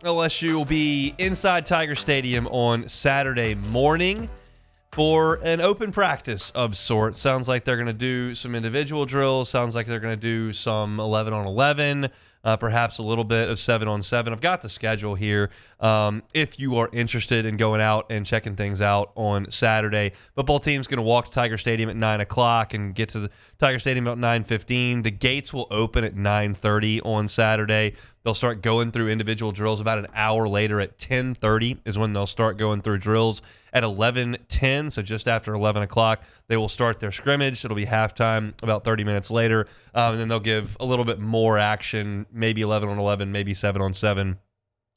LSU will be inside Tiger Stadium on Saturday morning for an open practice of sorts. Sounds like they're going to do some individual drills. Sounds like they're going to do some 11-on-11, perhaps a little bit of 7-on-7. I've got the schedule here. If you are interested in going out and checking things out on Saturday, football team's going to walk to Tiger Stadium at 9 o'clock and get to the Tiger Stadium about 9:15. The gates will open at 9:30 on Saturday. They'll start going through individual drills about an hour later at 10:30 is when they'll start going through drills. At 11:10, so just after 11 o'clock, they will start their scrimmage. It'll be halftime about 30 minutes later, and then they'll give a little bit more action, maybe 11-on-11, maybe 7-on-7.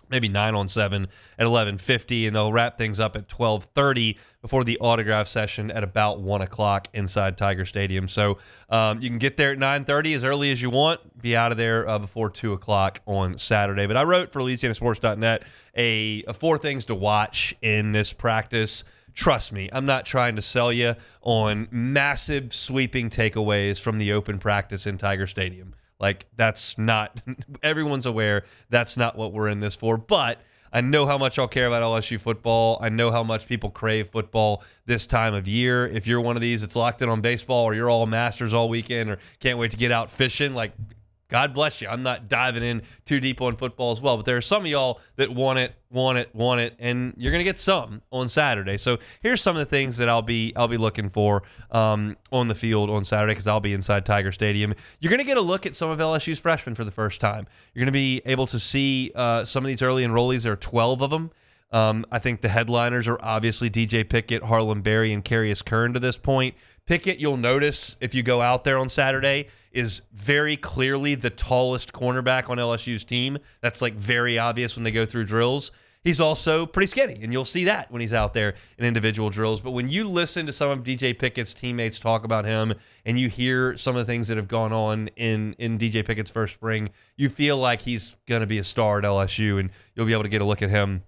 Maybe 9-on-7 at 11:50, and they'll wrap things up at 12:30 before the autograph session at about 1 o'clock inside Tiger Stadium. So you can get there at 9:30 as early as you want, be out of there before 2 o'clock on Saturday. But I wrote for LouisianaSports.net a 4 things to watch in this practice. Trust me, I'm not trying to sell you on massive sweeping takeaways from the open practice in Tiger Stadium. Like, that's not, everyone's aware that's not what we're in this for. But I know how much I'll care about LSU football. I know how much people crave football this time of year. If you're one of these that's locked in on baseball, or you're all Masters all weekend, or can't wait to get out fishing, like, God bless you. I'm not diving in too deep on football as well, but there are some of y'all that want it, and you're going to get some on Saturday. So here's some of the things that I'll be looking for on the field on Saturday, because I'll be inside Tiger Stadium. You're going to get a look at some of LSU's freshmen for the first time. You're going to be able to see some of these early enrollees. There are 12 of them. I think the headliners are obviously DJ Pickett, Harlem Bery, and Carius Curne to this point. Pickett, you'll notice if you go out there on Saturday, is very clearly the tallest cornerback on LSU's team. That's like very obvious when they go through drills. He's also pretty skinny, and you'll see that when he's out there in individual drills. But when you listen to some of DJ Pickett's teammates talk about him, and you hear some of the things that have gone on in DJ Pickett's first spring, you feel like he's going to be a star at LSU, and you'll be able to get a look at him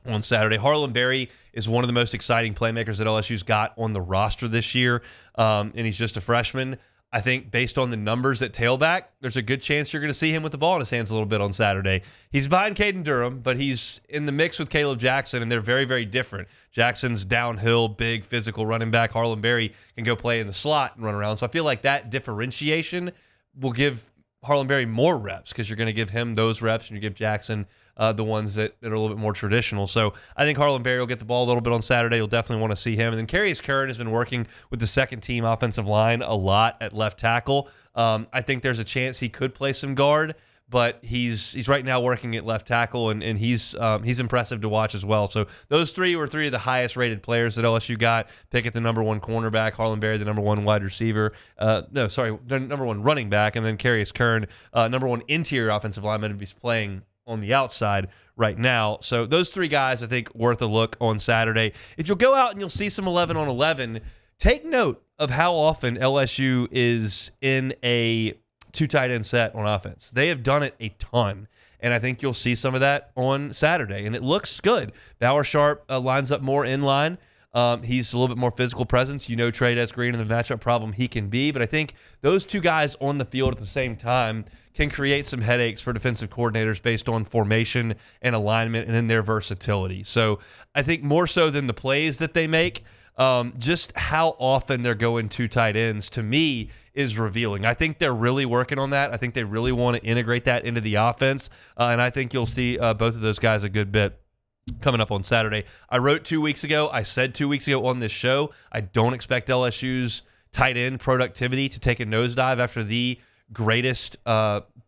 on Saturday. Harlem Bery is one of the most exciting playmakers that LSU's got on the roster this year, and he's just a freshman. I think based on the numbers at tailback, there's a good chance you're going to see him with the ball in his hands a little bit on Saturday. He's behind Caden Durham, but he's in the mix with Caleb Jackson, and they're very, very different. Jackson's downhill, big, physical running back. Harlem Bery can go play in the slot and run around. So I feel like that differentiation will give Harlem Bery more reps, because you're going to give him those reps, and you give Jackson the ones that are a little bit more traditional. So I think Harlem Bery will get the ball a little bit on Saturday. You'll definitely want to see him. And then Carius Curne has been working with the second-team offensive line a lot at left tackle. I think there's a chance he could play some guard, but he's right now working at left tackle, and he's impressive to watch as well. So those three were three of the highest-rated players that LSU got. Pickett, the number 1 cornerback, Harlem Bery, the number 1 wide receiver. The number 1 running back, and then Carius Curne, number 1 interior offensive lineman, who's playing on the outside right now. So those 3 guys, I think, worth a look on Saturday. If you'll go out and you'll see some 11-on-11, take note of how often LSU is in a 2 tight end set on offense. They have done it a ton, and I think you'll see some of that on Saturday, and it looks good. Bauer Sharp lines up more in line. He's a little bit more physical presence. You know Trey Green and the matchup problem he can be, but I think those 2 guys on the field at the same time can create some headaches for defensive coordinators based on formation and alignment and then their versatility. So I think more so than the plays that they make, just how often they're going 2 tight ends, to me, is revealing. I think they're really working on that. I think they really want to integrate that into the offense, and I think you'll see both of those guys a good bit coming up on Saturday. I wrote 2 weeks ago, I said 2 weeks ago on this show, I don't expect LSU's tight end productivity to take a nosedive after the greatest,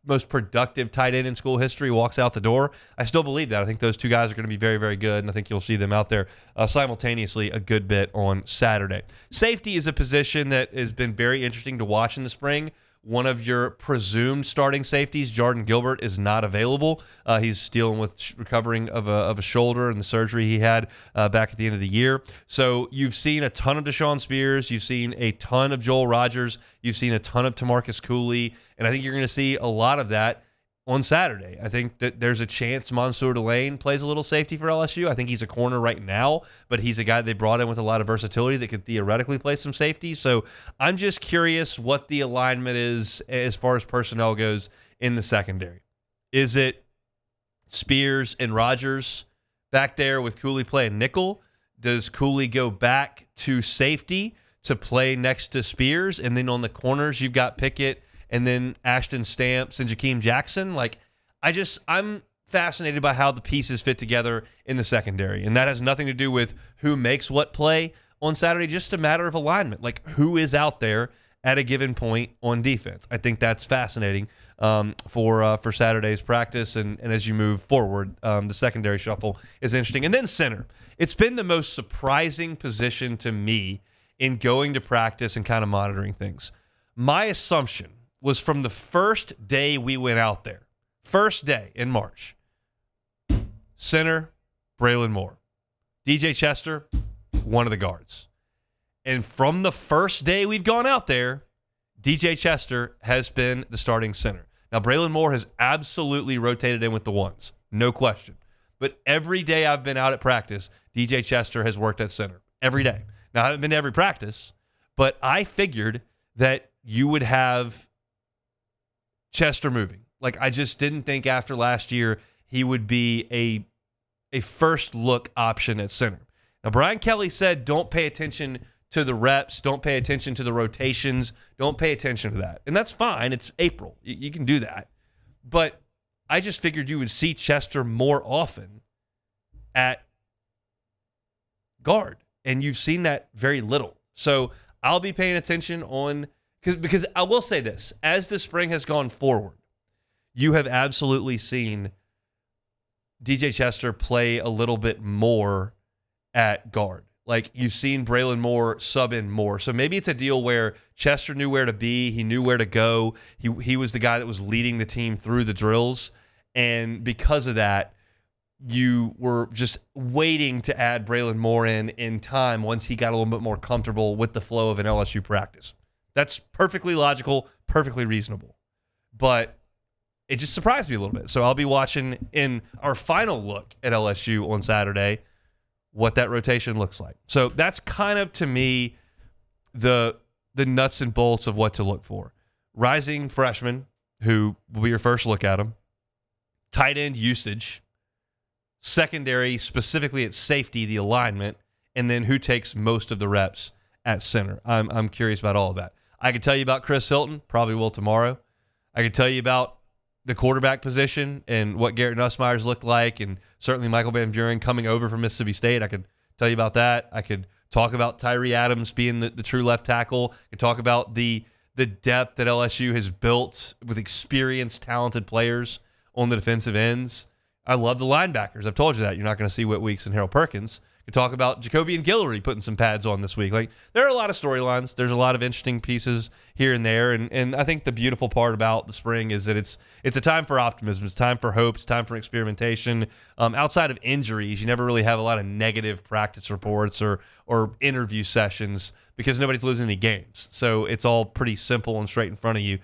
most productive tight end in school history walks out the door. I still believe that. I think those 2 guys are going to be very, very good, and I think you'll see them out there simultaneously a good bit on Saturday. Safety is a position that has been very interesting to watch in the spring. One of your presumed starting safeties, Jordan Gilbert, is not available. He's dealing with recovering of a shoulder and the surgery he had back at the end of the year. So you've seen a ton of Deshaun Spears. You've seen a ton of Joel Rogers. You've seen a ton of Tamarcus Cooley. And I think you're going to see a lot of that on Saturday. I think that there's a chance Mansour Delane plays a little safety for LSU. I think he's a corner right now, but he's a guy they brought in with a lot of versatility that could theoretically play some safety. So I'm just curious what the alignment is as far as personnel goes in the secondary. Is it Spears and Rogers back there with Cooley playing nickel? Does Cooley go back to safety to play next to Spears? And then on the corners, you've got Pickett and then Ashton Stamps and Jakeem Jackson. Like, I'm fascinated by how the pieces fit together in the secondary. And that has nothing to do with who makes what play on Saturday, just a matter of alignment. Like, who is out there at a given point on defense? I think that's fascinating for Saturday's practice. And as you move forward, the secondary shuffle is interesting. And then center. It's been the most surprising position to me in going to practice and kind of monitoring things. My assumption was from the first day we went out there, first day in March, center, Braylon Moore. DJ Chester, one of the guards. And from the first day we've gone out there, DJ Chester has been the starting center. Now, Braylon Moore has absolutely rotated in with the ones, no question. But every day I've been out at practice, DJ Chester has worked at center. Every day. Now, I haven't been to every practice, but I figured that you would have Chester moving. Like, I just didn't think after last year he would be a first-look option at center. Now, Brian Kelly said don't pay attention to the reps, don't pay attention to the rotations, don't pay attention to that. And that's fine. It's April. You can do that. But I just figured you would see Chester more often at guard. And you've seen that very little. So I'll be paying attention on because I will say this. As the spring has gone forward, you have absolutely seen DJ Chester play a little bit more at guard. Like, you've seen Braylon Moore sub in more. So maybe it's a deal where Chester knew where to be. He knew where to go. He was the guy that was leading the team through the drills. And because of that, you were just waiting to add Braylon Moore in time once he got a little bit more comfortable with the flow of an LSU practice. That's perfectly logical, perfectly reasonable. But it just surprised me a little bit. So I'll be watching in our final look at LSU on Saturday what that rotation looks like. So that's kind of, to me, the nuts and bolts of what to look for. Rising freshmen, who will be your first look at them. Tight end usage. Secondary, specifically at safety, the alignment. And then who takes most of the reps at center. I'm curious about all of that. I could tell you about Chris Hilton. Probably will tomorrow. I could tell you about the quarterback position and what Garrett Nussmeier's looked like, and certainly Michael Van Buren coming over from Mississippi State. I could tell you about that. I could talk about Tyree Adams being the true left tackle. I could talk about the depth that LSU has built with experienced, talented players on the defensive ends. I love the linebackers. I've told you that. You're not going to see Whit Weeks and Harold Perkins. You talk about Jacoby and Guillory putting some pads on this week. Like, there are a lot of storylines. There's a lot of interesting pieces here and there. And I think the beautiful part about the spring is that it's a time for optimism. It's time for hope. It's time for experimentation. Outside of injuries, you never really have a lot of negative practice reports or interview sessions because nobody's losing any games. So it's all pretty simple and straight in front of you.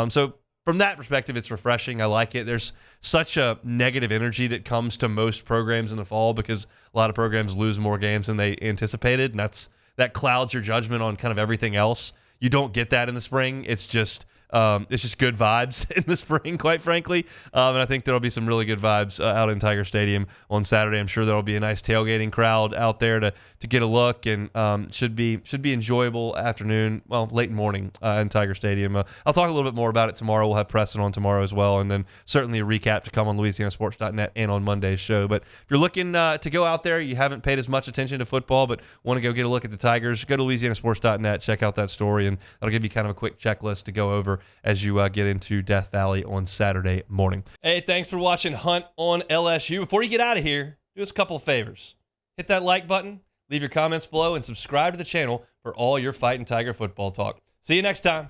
So from that perspective, it's refreshing. I like it. There's such a negative energy that comes to most programs in the fall because a lot of programs lose more games than they anticipated, and that clouds your judgment on kind of everything else. You don't get that in the spring. It's just good vibes in the spring, quite frankly. And I think there'll be some really good vibes out in Tiger Stadium on Saturday. I'm sure there'll be a nice tailgating crowd out there to get a look, and should be enjoyable afternoon, well, late morning in Tiger Stadium. I'll talk a little bit more about it tomorrow. We'll have Preston on tomorrow as well, and then certainly a recap to come on LouisianaSports.net and on Monday's show. But if you're looking to go out there, you haven't paid as much attention to football, but want to go get a look at the Tigers, go to LouisianaSports.net, check out that story, and that'll give you kind of a quick checklist to go over as you get into Death Valley on Saturday morning. Hey, thanks for watching Hunt on LSU. Before you get out of here, do us a couple of favors. Hit that like button, leave your comments below, and subscribe to the channel for all your Fighting Tiger football talk. See you next time.